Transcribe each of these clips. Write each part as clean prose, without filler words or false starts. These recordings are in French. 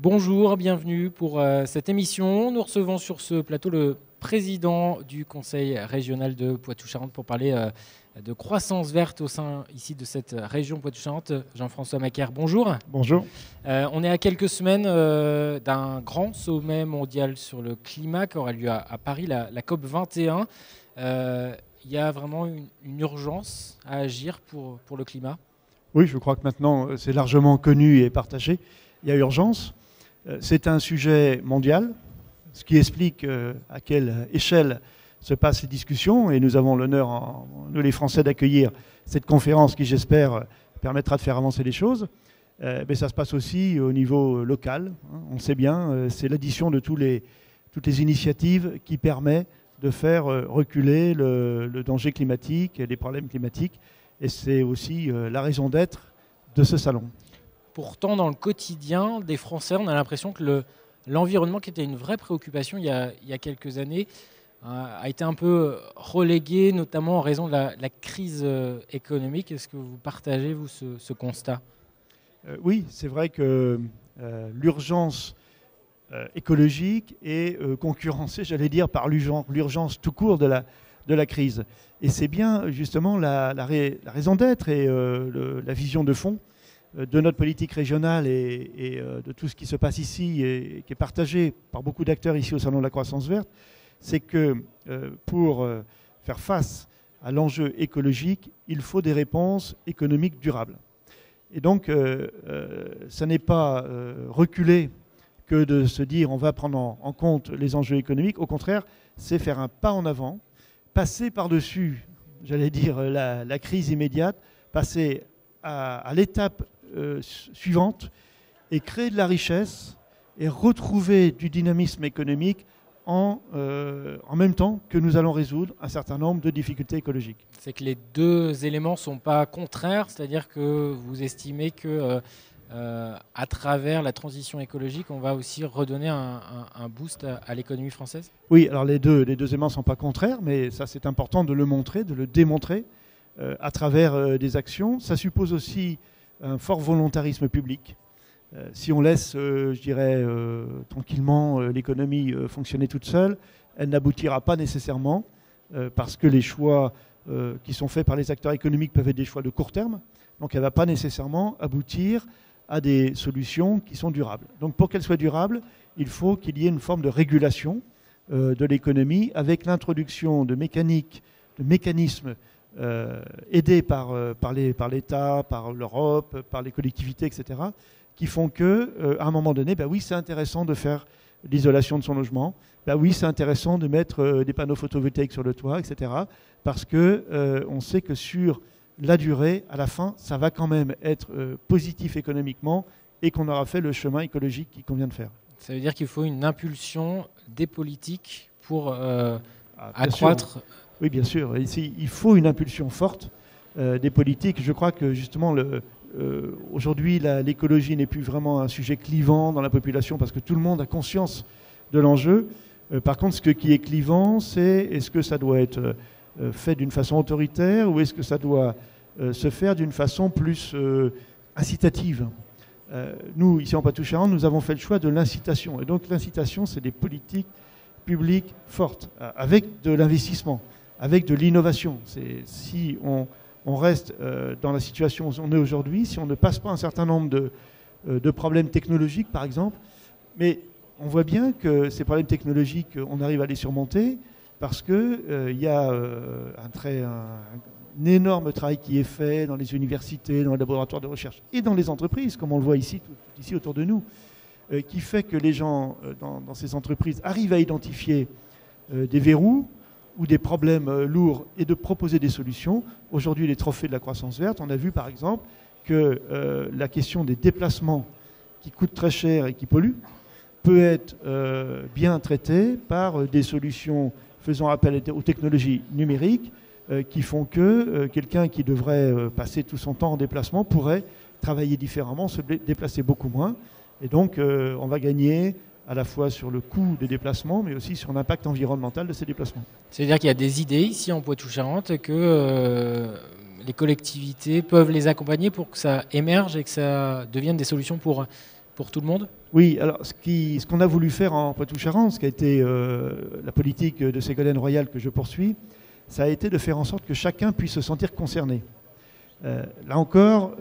Bonjour, bienvenue pour cette émission. Nous recevons sur ce plateau le président du Conseil régional de Poitou-Charentes pour parler de croissance verte au sein ici de cette région Poitou-Charentes. Jean-François Macaire, bonjour. Bonjour. On est à quelques semaines d'un grand sommet mondial sur le climat qui aura lieu à Paris, la COP 21. Il y a vraiment une urgence à agir pour le climat. Oui, je crois que maintenant c'est largement connu et partagé. Il y a urgence. C'est un sujet mondial, ce qui explique à quelle échelle se passent les discussions. Et nous avons l'honneur, nous les Français, d'accueillir cette conférence qui, j'espère, permettra de faire avancer les choses. Mais ça se passe aussi au niveau local. On le sait bien, c'est l'addition de toutes les initiatives qui permet de faire reculer le danger climatique et les problèmes climatiques. Et c'est aussi la raison d'être de ce salon. Pourtant, dans le quotidien des Français, on a l'impression que l'environnement, qui était une vraie préoccupation il y a quelques années, a été un peu relégué, notamment en raison de la crise économique. Est-ce que vous partagez, vous, ce constat ? Oui, c'est vrai que l'urgence écologique est concurrencée, j'allais dire, par l'urgence tout court de la crise. Et c'est bien, justement, la raison d'être et la vision de fond de notre politique régionale et de tout ce qui se passe ici et qui est partagé par beaucoup d'acteurs ici au Salon de la Croissance Verte, c'est que pour faire face à l'enjeu écologique, il faut des réponses économiques durables. Et donc, ça n'est pas reculer que de se dire on va prendre en compte les enjeux économiques. Au contraire, c'est faire un pas en avant, passer par-dessus, j'allais dire, la crise immédiate, passer à l'étape suivante et créer de la richesse et retrouver du dynamisme économique en même temps que nous allons résoudre un certain nombre de difficultés écologiques. C'est que les deux éléments ne sont pas contraires, c'est-à-dire que vous estimez que à travers la transition écologique, on va aussi redonner un boost à l'économie française ? Oui, alors les deux éléments ne sont pas contraires, mais ça c'est important de le montrer, de le démontrer à travers des actions. Ça suppose aussi un fort volontarisme public. Si on laisse, je dirais, tranquillement l'économie fonctionner toute seule, elle n'aboutira pas nécessairement parce que les choix qui sont faits par les acteurs économiques peuvent être des choix de court terme. Donc elle ne va pas nécessairement aboutir à des solutions qui sont durables. Donc pour qu'elles soient durables, il faut qu'il y ait une forme de régulation de l'économie avec l'introduction de mécanismes aidés par l'État, par l'Europe, par les collectivités, etc., qui font qu'à un moment donné, oui, c'est intéressant de faire l'isolation de son logement, oui, c'est intéressant de mettre des panneaux photovoltaïques sur le toit, etc., parce qu'on sait que sur la durée, à la fin, ça va quand même être positif économiquement et qu'on aura fait le chemin écologique qu'il convient de faire. Ça veut dire qu'il faut une impulsion des politiques pour accroître... Sûr. Oui, bien sûr. Ici, il faut une impulsion forte des politiques. Je crois que justement, aujourd'hui, l'écologie n'est plus vraiment un sujet clivant dans la population parce que tout le monde a conscience de l'enjeu. Par contre, ce qui est clivant, c'est est-ce que ça doit être fait d'une façon autoritaire ou est-ce que ça doit se faire d'une façon plus incitative ? Nous, ici en Poitou-Charentes, nous avons fait le choix de l'incitation. Et donc l'incitation, c'est des politiques publiques fortes, avec de l'investissement, avec de l'innovation. Si on reste dans la situation où on est aujourd'hui, si on ne passe pas un certain nombre de problèmes technologiques, par exemple, mais on voit bien que ces problèmes technologiques, on arrive à les surmonter parce qu'il y a un énorme travail qui est fait dans les universités, dans les laboratoires de recherche et dans les entreprises, comme on le voit ici autour de nous, qui fait que les gens dans ces entreprises arrivent à identifier des verrous ou des problèmes lourds et de proposer des solutions. Aujourd'hui, les trophées de la croissance verte, on a vu par exemple que la question des déplacements qui coûtent très cher et qui polluent peut être bien traitée par des solutions faisant appel aux technologies numériques qui font que quelqu'un qui devrait passer tout son temps en déplacement pourrait travailler différemment, se déplacer beaucoup moins. Et donc, on va gagner à la fois sur le coût des déplacements, mais aussi sur l'impact environnemental de ces déplacements. C'est-à-dire qu'il y a des idées ici en Poitou-Charentes que les collectivités peuvent les accompagner pour que ça émerge et que ça devienne des solutions pour pour tout le monde? Oui, alors ce qu'on a voulu faire en Poitou-Charentes, ce qui a été la politique de Ségolène Royal que je poursuis, ça a été de faire en sorte que chacun puisse se sentir concerné. Là encore,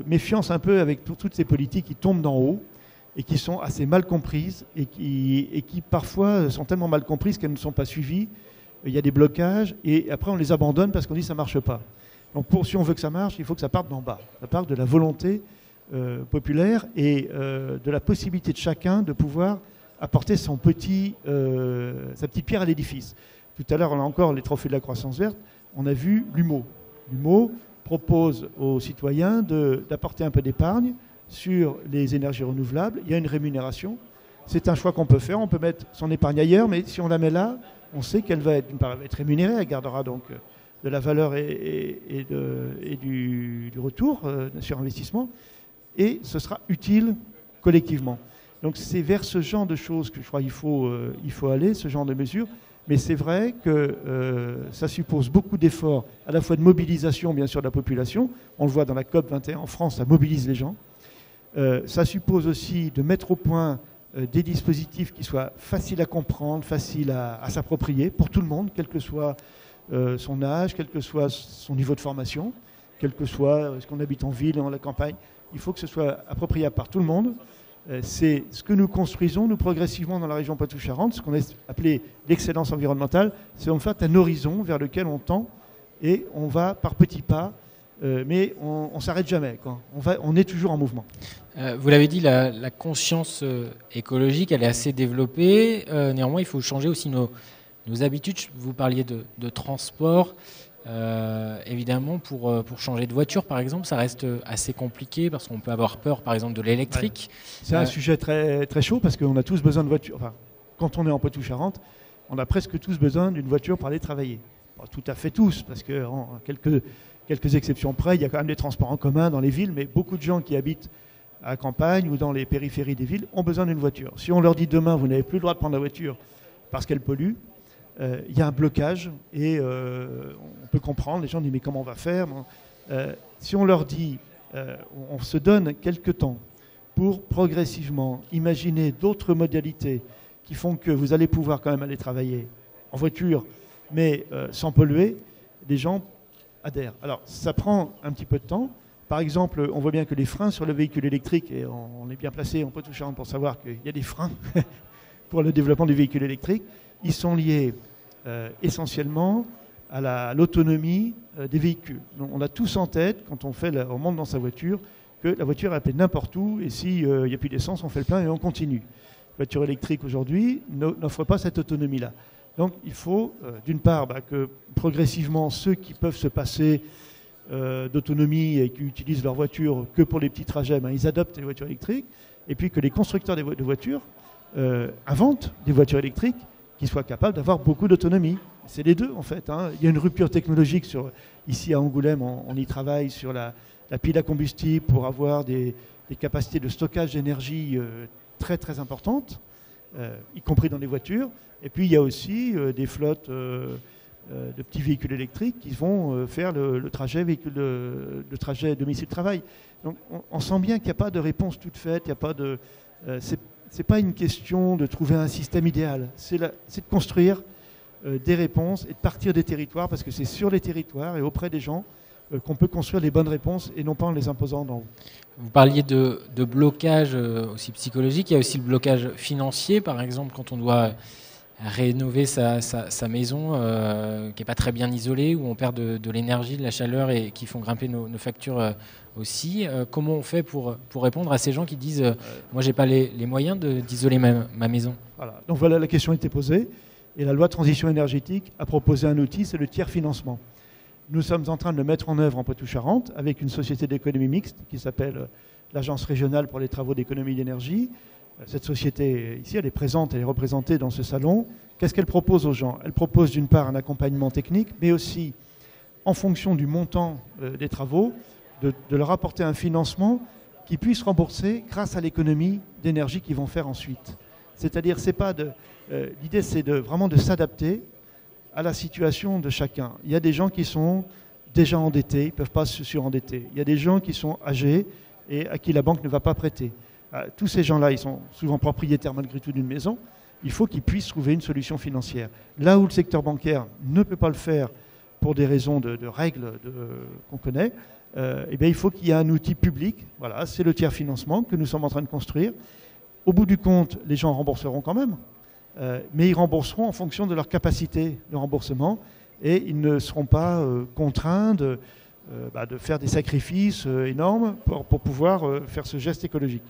méfiance un peu avec toutes ces politiques qui tombent d'en haut et qui sont assez mal comprises et qui parfois sont tellement mal comprises qu'elles ne sont pas suivies. Il y a des blocages et après on les abandonne parce qu'on dit que ça ne marche pas. Donc si on veut que ça marche, il faut que ça parte d'en bas. Ça parte de la volonté populaire et de la possibilité de chacun de pouvoir apporter sa petite pierre à l'édifice. Tout à l'heure, on a encore les trophées de la croissance verte, on a vu l'UMO. L'UMO propose aux citoyens d'apporter un peu d'épargne sur les énergies renouvelables. Il y a une rémunération. C'est un choix qu'on peut faire. On peut mettre son épargne ailleurs, mais si on la met là, on sait qu'elle va être rémunérée. Elle gardera donc de la valeur et du retour sur investissement. Et ce sera utile collectivement. Donc c'est vers ce genre de choses que je crois qu'il faut aller, ce genre de mesures. Mais c'est vrai que ça suppose beaucoup d'efforts, à la fois de mobilisation, bien sûr, de la population. On le voit dans la COP 21 en France, ça mobilise les gens. Ça suppose aussi de mettre au point des dispositifs qui soient faciles à comprendre, faciles à s'approprier pour tout le monde, quel que soit son âge, quel que soit son niveau de formation, quel que soit ce qu'on habite en ville, dans la campagne. Il faut que ce soit appropriable par tout le monde. C'est ce que nous construisons, nous, progressivement dans la région Poitou-Charentes, ce qu'on a appelé l'excellence environnementale. C'est en fait un horizon vers lequel on tend et on va par petits pas, mais on ne s'arrête jamais, quoi. On est toujours en mouvement. Vous l'avez dit, la conscience écologique, elle est assez développée. Néanmoins, il faut changer aussi nos habitudes. Vous parliez de transport. Évidemment, pour changer de voiture, par exemple, ça reste assez compliqué parce qu'on peut avoir peur, par exemple, de l'électrique. Ouais. C'est un sujet très, très chaud parce qu'on a tous besoin de voiture. Enfin, quand on est en Poitou-Charentes, on a presque tous besoin d'une voiture pour aller travailler. Pas tout à fait tous, parce que quelques exceptions près, il y a quand même des transports en commun dans les villes, mais beaucoup de gens qui habitent à la campagne ou dans les périphéries des villes ont besoin d'une voiture. Si on leur dit demain, vous n'avez plus le droit de prendre la voiture parce qu'elle pollue, il y a un blocage et on peut comprendre, les gens disent mais comment on va faire? Si on leur dit, on se donne quelques temps pour progressivement imaginer d'autres modalités qui font que vous allez pouvoir quand même aller travailler en voiture, mais sans polluer, les gens adhèrent. Alors ça prend un petit peu de temps. Par exemple, on voit bien que les freins sur le véhicule électrique, et on est bien placé en Poitou-Charentes pour savoir qu'il y a des freins pour le développement du véhicule électrique, ils sont liés essentiellement à l'autonomie des véhicules. Donc, on a tous en tête, quand on monte dans sa voiture, que la voiture elle peut n'importe où, et s'il n'y a plus d'essence, on fait le plein et on continue. La voiture électrique aujourd'hui n'offre pas cette autonomie-là. Donc il faut, d'une part, que progressivement, ceux qui peuvent se passer d'autonomie et qui utilisent leur voiture que pour les petits trajets, ils adoptent les voitures électriques, et puis que les constructeurs de voitures inventent des voitures électriques qui soient capables d'avoir beaucoup d'autonomie. C'est les deux en fait. Il y a une rupture technologique ici à Angoulême, on y travaille sur la pile à combustible pour avoir des capacités de stockage d'énergie très très importantes, y compris dans les voitures. Et puis il y a aussi des flottes de petits véhicules électriques qui vont faire le trajet domicile-travail. Donc on sent bien qu'il n'y a pas de réponse toute faite, il n'y a pas de... c'est pas une question de trouver un système idéal, c'est de construire des réponses et de partir des territoires, parce que c'est sur les territoires et auprès des gens qu'on peut construire les bonnes réponses et non pas en les imposant d'en haut. Vous parliez de blocage aussi psychologique, il y a aussi le blocage financier, par exemple quand on doit rénover sa maison qui n'est pas très bien isolée, où on perd de l'énergie, de la chaleur et qui font grimper nos factures aussi. Comment on fait pour répondre à ces gens qui disent moi j'ai pas les moyens d'isoler ma maison? Voilà. Donc voilà, la question a été posée et la loi de transition énergétique a proposé un outil, c'est le tiers financement. Nous sommes en train de le mettre en œuvre en Poitou-Charentes avec une société d'économie mixte qui s'appelle l'Agence régionale pour les travaux d'économie d'énergie. Cette société ici, elle est présente, elle est représentée dans ce salon. Qu'est-ce qu'elle propose aux gens? Elle propose d'une part un accompagnement technique, mais aussi en fonction du montant des travaux, de leur apporter un financement qui puisse rembourser grâce à l'économie d'énergie qu'ils vont faire ensuite. C'est-à-dire, l'idée c'est vraiment de s'adapter à la situation de chacun. Il y a des gens qui sont déjà endettés, ils ne peuvent pas se surendetter. Il y a des gens qui sont âgés et à qui la banque ne va pas prêter. tous ces gens-là, ils sont souvent propriétaires malgré tout d'une maison, il faut qu'ils puissent trouver une solution financière. Là où le secteur bancaire ne peut pas le faire pour des raisons de règles qu'on connaît, eh bien, il faut qu'il y ait un outil public. Voilà, c'est le tiers financement que nous sommes en train de construire. Au bout du compte, les gens rembourseront quand même, mais ils rembourseront en fonction de leur capacité de remboursement et ils ne seront pas contraints de faire des sacrifices énormes pour pouvoir faire ce geste écologique.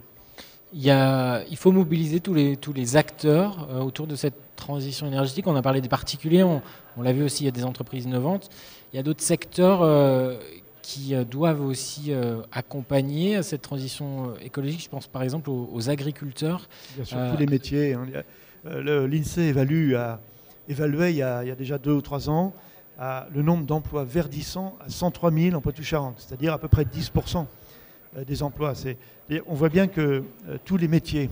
Il faut mobiliser tous les acteurs autour de cette transition énergétique. On a parlé des particuliers, on l'a vu aussi, il y a des entreprises innovantes. Il y a d'autres secteurs qui doivent aussi accompagner cette transition écologique. Je pense par exemple aux agriculteurs. Bien sûr, tous les métiers. Hein. L'INSEE évaluait il y a déjà 2 ou 3 ans le nombre d'emplois verdissants à 103 000 en Poitou-Charentes, c'est-à-dire à peu près 10% des emplois. On voit bien que tous les métiers,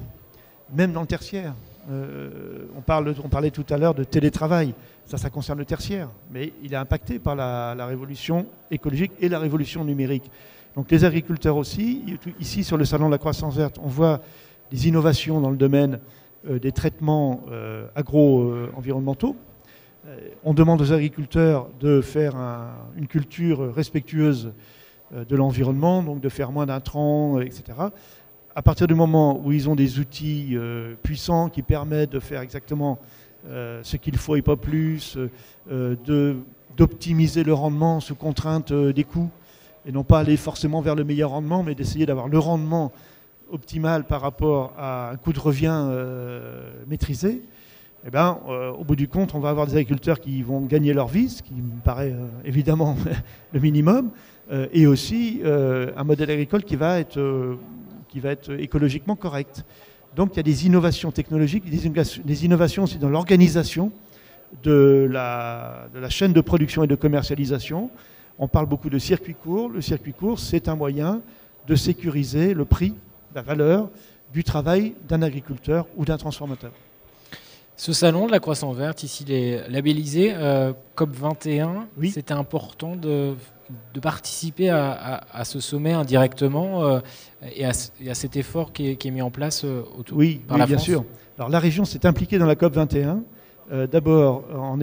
même dans le tertiaire, on parlait tout à l'heure de télétravail, ça concerne le tertiaire, mais il est impacté par la révolution écologique et la révolution numérique. Donc les agriculteurs aussi, ici sur le salon de la croissance verte, on voit des innovations dans le domaine des traitements agro-environnementaux. On demande aux agriculteurs de faire une culture respectueuse de l'environnement, donc de faire moins d'intrants, etc. À partir du moment où ils ont des outils puissants qui permettent de faire exactement ce qu'il faut et pas plus, d'optimiser le rendement sous contrainte des coûts, et non pas aller forcément vers le meilleur rendement, mais d'essayer d'avoir le rendement optimal par rapport à un coût de revient maîtrisé, eh ben, au bout du compte, on va avoir des agriculteurs qui vont gagner leur vie, ce qui me paraît évidemment le minimum, et aussi un modèle agricole qui va être écologiquement correct. Donc il y a des innovations technologiques, des innovations aussi dans l'organisation de la chaîne de production et de commercialisation. On parle beaucoup de circuit court. Le circuit court, c'est un moyen de sécuriser le prix, la valeur du travail d'un agriculteur ou d'un transformateur. Ce salon de la croissance verte, ici, il est labellisé COP21. Oui. C'était important de participer à ce sommet indirectement et à cet effort qui est mis en place autour par la France. Oui, bien sûr. Alors la région s'est impliquée dans la COP21. D'abord en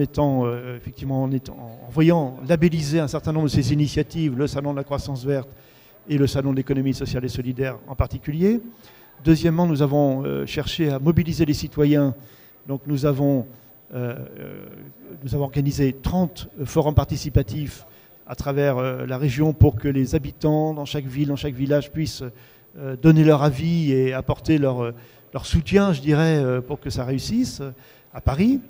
voyant labelliser un certain nombre de ces initiatives, le salon de la croissance verte et le salon de l'économie sociale et solidaire en particulier. Deuxièmement, nous avons cherché à mobiliser les citoyens. Donc nous avons organisé 30 forums participatifs à travers la région pour que les habitants dans chaque ville, dans chaque village puissent donner leur avis et apporter leur soutien, je dirais, pour que ça réussisse à Paris.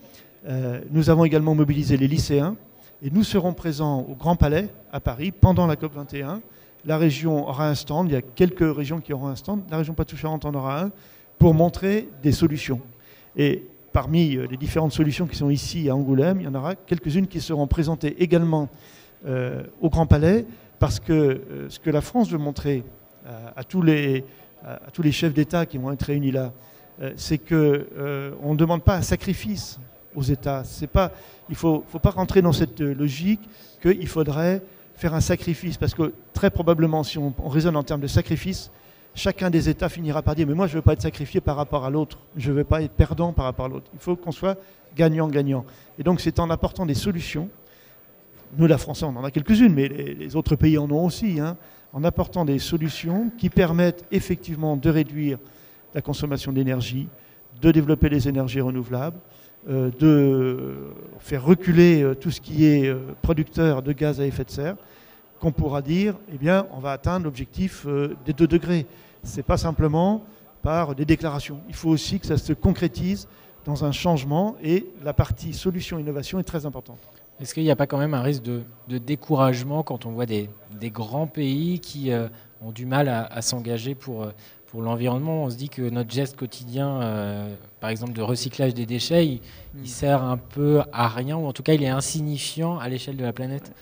Nous avons également mobilisé les lycéens et nous serons présents au Grand Palais à Paris pendant la COP21. La région aura un stand, il y a quelques régions qui auront un stand, la région Poitou-Charentes en aura un, pour montrer des solutions. Et parmi les différentes solutions qui sont ici à Angoulême, il y en aura quelques-unes qui seront présentées également au Grand Palais, parce que ce que la France veut montrer à tous les chefs d'État qui vont être réunis là, c'est qu'on ne demande pas un sacrifice aux États. Il ne faut pas rentrer dans cette logique qu'il faudrait faire un sacrifice, parce que très probablement, si on raisonne en termes de sacrifice, chacun des États finira par dire « mais moi je ne veux pas être sacrifié par rapport à l'autre, je ne veux pas être perdant par rapport à l'autre ». Il faut qu'on soit gagnant-gagnant. Et donc c'est en apportant des solutions, nous la France on en a quelques-unes, mais les autres pays en ont aussi, hein, en apportant des solutions qui permettent effectivement de réduire la consommation d'énergie, de développer les énergies renouvelables, de faire reculer tout ce qui est producteur de gaz à effet de serre, qu'on pourra dire, eh bien, on va atteindre l'objectif des 2 degrés. Ce n'est pas simplement par des déclarations. Il faut aussi que ça se concrétise dans un changement, et la partie solution-innovation est très importante. Est-ce qu'il n'y a pas quand même un risque de découragement quand on voit des grands pays qui ont du mal à s'engager pour l'environnement? On se dit que notre geste quotidien, par exemple de recyclage des déchets, il sert un peu à rien, ou en tout cas il est insignifiant à l'échelle de la planète.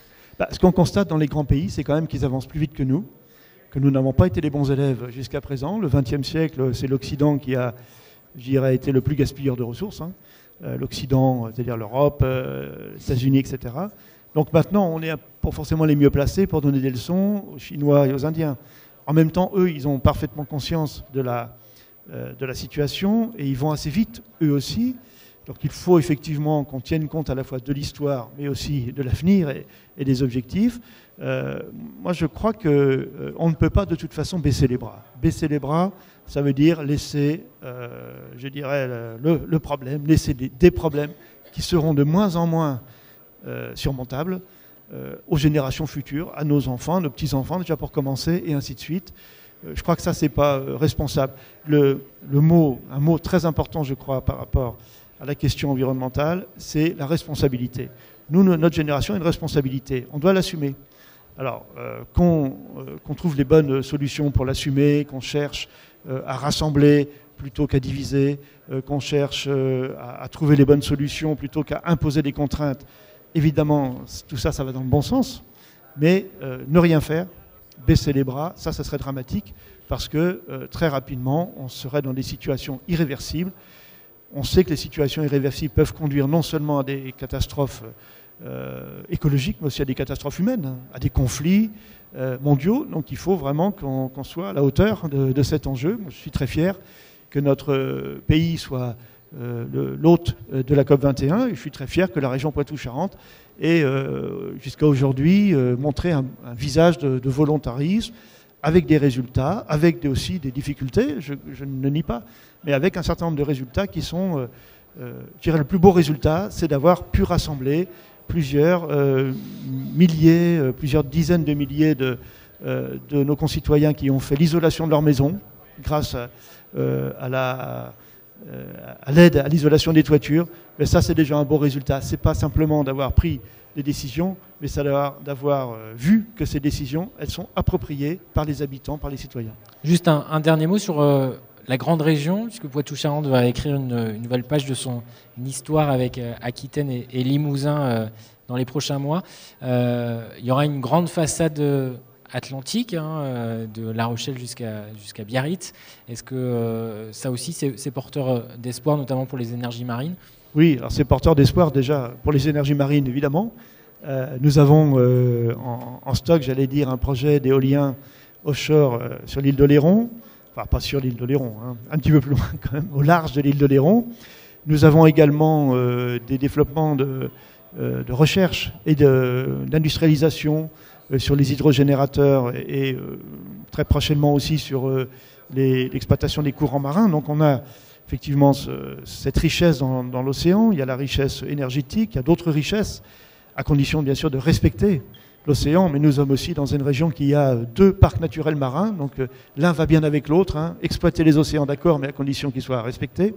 Ce qu'on constate dans les grands pays, c'est quand même qu'ils avancent plus vite que nous n'avons pas été les bons élèves jusqu'à présent. Le XXe siècle, c'est l'Occident qui a, je dirais, été le plus gaspilleur de ressources. Hein. L'Occident, c'est-à-dire l'Europe, les États-Unis, etc. Donc maintenant, on n'est pas forcément les mieux placés pour donner des leçons aux Chinois et aux Indiens. En même temps, eux, ils ont parfaitement conscience de la de la situation et ils vont assez vite, eux aussi. Donc il faut effectivement qu'on tienne compte à la fois de l'histoire, mais aussi de l'avenir et des objectifs. Moi, je crois qu'on ne peut pas de toute façon baisser les bras. Baisser les bras, ça veut dire laisser, je dirais, le problème, laisser des problèmes qui seront de moins en moins surmontables aux générations futures, à nos enfants, nos petits-enfants, déjà pour commencer, et ainsi de suite. Je crois que ça, c'est pas responsable. Un mot très important, je crois, par rapport à la question environnementale, c'est la responsabilité. Nous, notre génération a une responsabilité. On doit l'assumer. Alors, qu'on trouve les bonnes solutions pour l'assumer, qu'on cherche à rassembler plutôt qu'à diviser, qu'on cherche à trouver les bonnes solutions plutôt qu'à imposer des contraintes, évidemment, tout ça, ça va dans le bon sens. Mais ne rien faire, baisser les bras, ça serait dramatique parce que très rapidement, on serait dans des situations irréversibles. On sait que les situations irréversibles peuvent conduire non seulement à des catastrophes écologiques, mais aussi à des catastrophes humaines, à des conflits mondiaux. Donc il faut vraiment qu'on soit à la hauteur de cet enjeu. Moi, je suis très fier que notre pays soit l'hôte de la COP21. Et je suis très fier que la région Poitou-Charentes ait jusqu'à aujourd'hui montré un visage de volontarisme, avec des résultats, avec aussi des difficultés, je ne nie pas, mais avec un certain nombre de résultats qui sont, je dirais, le plus beau résultat, c'est d'avoir pu rassembler plusieurs milliers, plusieurs dizaines de milliers de nos concitoyens qui ont fait l'isolation de leur maison grâce à l'aide à l'isolation des toitures. Mais ça, c'est déjà un beau résultat. Ce n'est pas simplement d'avoir pris des décisions, mais c'est d'avoir vu que ces décisions, elles sont appropriées par les habitants, par les citoyens. Juste un dernier mot sur la grande région, puisque Poitou-Charentes va écrire une nouvelle page de son histoire avec Aquitaine et Limousin dans les prochains mois. Il y aura une grande façade atlantique, de La Rochelle jusqu'à Biarritz. Est-ce que ça aussi, c'est porteur d'espoir, notamment pour les énergies marines ? Oui, alors c'est porteur d'espoir déjà pour les énergies marines, évidemment. Nous avons en stock, j'allais dire, un projet d'éolien offshore sur l'île d'Oléron. Enfin, pas sur l'île d'Oléron, un petit peu plus loin quand même, au large de l'île d'Oléron. Nous avons également des développements de recherche et d'industrialisation sur les hydrogénérateurs et très prochainement aussi sur l'exploitation des courants marins. Donc on a effectivement cette richesse dans l'océan, il y a la richesse énergétique, il y a d'autres richesses, à condition bien sûr de respecter l'océan, mais nous sommes aussi dans une région qui a 2 parcs naturels marins, donc l'un va bien avec l'autre, exploiter les océans d'accord, mais à condition qu'ils soient respectés.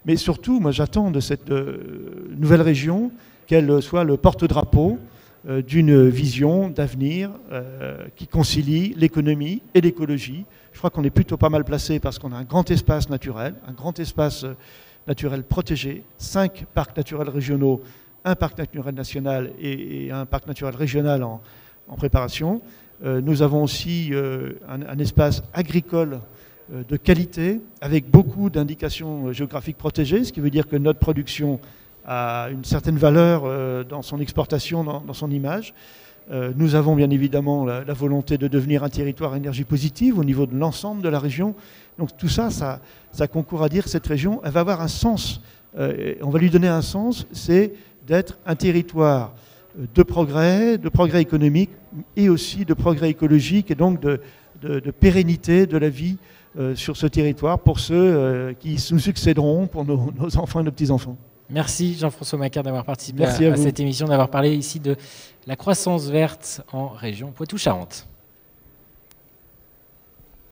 Mais surtout, moi j'attends de cette nouvelle région qu'elle soit le porte-drapeau d'une vision d'avenir qui concilie l'économie et l'écologie. Je crois qu'on est plutôt pas mal placé parce qu'on a un grand espace naturel protégé, 5 parcs naturels régionaux, un parc naturel national et un parc naturel régional en préparation. Nous avons aussi un espace agricole de qualité avec beaucoup d'indications géographiques protégées, ce qui veut dire que notre production a une certaine valeur dans son exportation, dans son image. Nous avons bien évidemment la volonté de devenir un territoire à énergie positive au niveau de l'ensemble de la région. Donc tout ça, ça concourt à dire que cette région, elle va avoir un sens. On va lui donner un sens, c'est d'être un territoire de progrès économique et aussi de progrès écologique et donc de pérennité de la vie sur ce territoire pour ceux qui nous succéderont, pour nos enfants et nos petits-enfants. Merci Jean-François Macaire d'avoir participé à cette émission, d'avoir parlé ici de la croissance verte en région Poitou-Charentes.